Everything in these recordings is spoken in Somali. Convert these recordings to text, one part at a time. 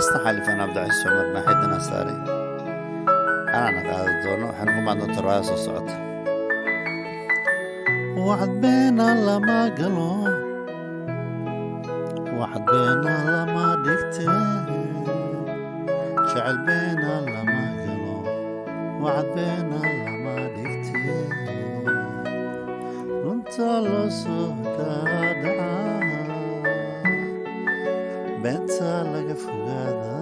heesta xalifan abdicaiis cumar naaxidana saaray anana qaadi doono waxaan ku maadno tarwaaya soo socota wacd beena lama galo wacd beena lama dhigte jecel beena lama galo wacd beena lama dhigte runta loo soo dhaadhaca beenta laga fogaada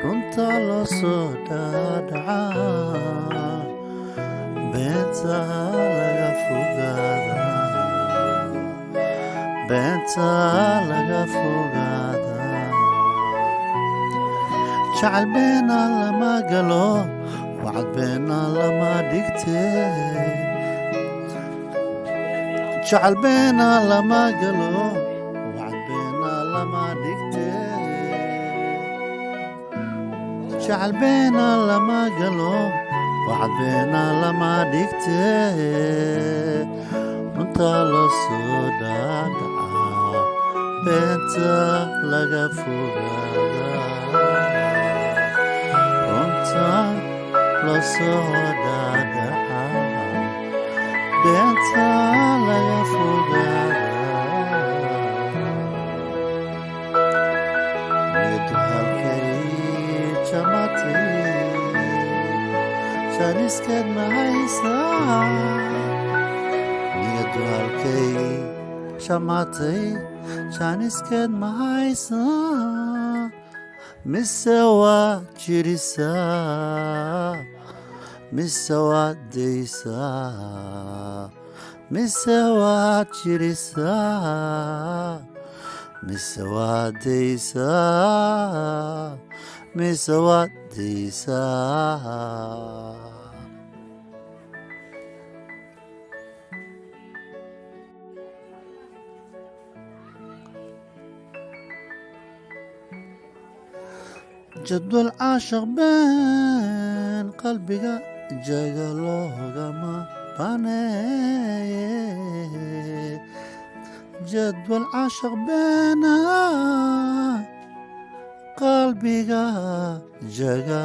runta loo soo dhaadhaca beenta laga fogaada beenta laga fogaada jacayl beena lama galo wacd beena lama dhigte jacayl beena lama galo jacayl beena lama galo wacd beena lama dhigte runta loo soo dhaadhaca beenta laga fogaada runta loo soo dhaadhaca beenta laga fogaada jaaniskeed mahaysaa niyadu halkay jamaatay jaaniskeed mahaysaa mise waa jirisaa mise waa daysaa mise waa jirisaa mise waa daysaa mise waa daysaa jadwal caashaq been qalbiga jaga loogama baneeye jadwal caashaq beena qalbiga jaga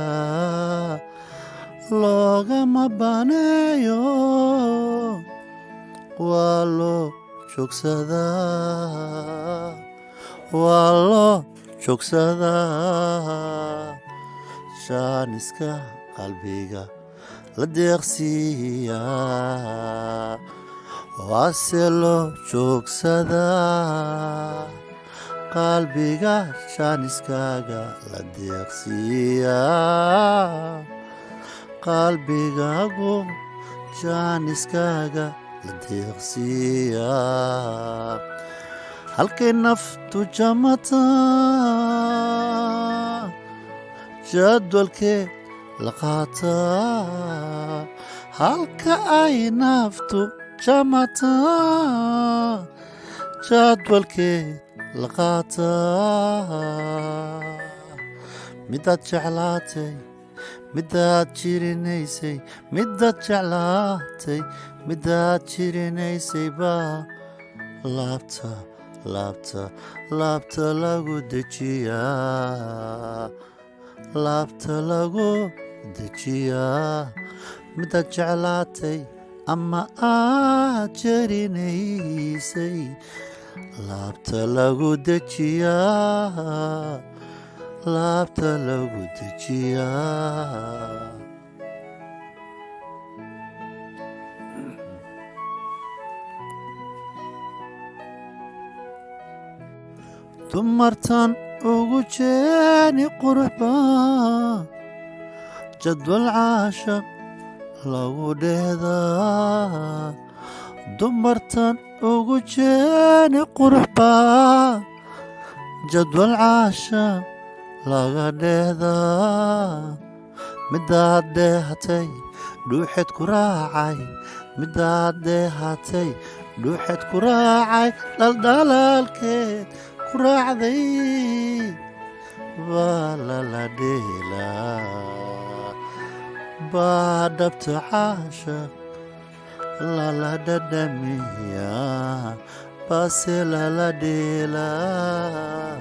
loogama baneeyo waa loo joogsadaa waa loo joogsadaa jaaniska qalbiga la deeqsiiyaa waase loo joogsadaa qalbiga jaaniskaaga la deeqsiiyaa qalbigaagu jaaniskaaga la deeqsiiyaa halkay naftu jamata jadwalkee la qaataa halka ay naftu jamata jadwalkee la qaataa midaad jeclaatay midaad jirinaysay midaad jeclaatay midaad jirinaysay baa laabta laabta laabta lagu dejiyaa laabta lagu dejiyaa midaad jeclaatay ama aad jarinaysay laabta lagu dejiyaa laabta lagu dejiyaa dumartan ugu jeeni quruxba jadwal caashaq lagu dheedaa dumartan ugu jeeni quruxba jadwal caashaq laga dheedaa midaad dheehatay dhuuxeed ku raacay midaad dheehatay dhuuxeed ku raacay dhaldhalaalkeed ku raacday baa lala dheelaa baa dhabta caashaq lala dhadhamiyaa baase lala dheelaa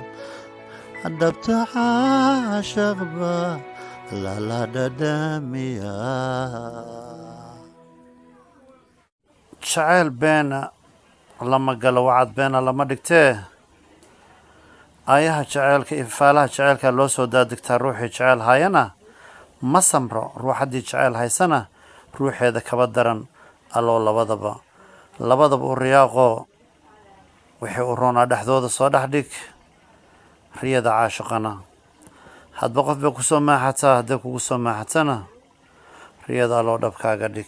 dhabta caashaqba lala dhadhamiyaa. jacayl beena lama galo wacad beena lama dhigtee aayaha jaceylka iyo faalaha jaceylka loo soo daadigtaa ruuxii jeceyl hayana ma samro ruux haddii jeceyl haysana ruuxeeda kaba daran alloo labadaba u riyaaqoo wixii u roonaa dhexdooda soo dhex dhig riyada caashiqana hadba qof bay ku soo maaxataa hadday kugu soo maaxatana riyada alloo dhabkaaga dhig.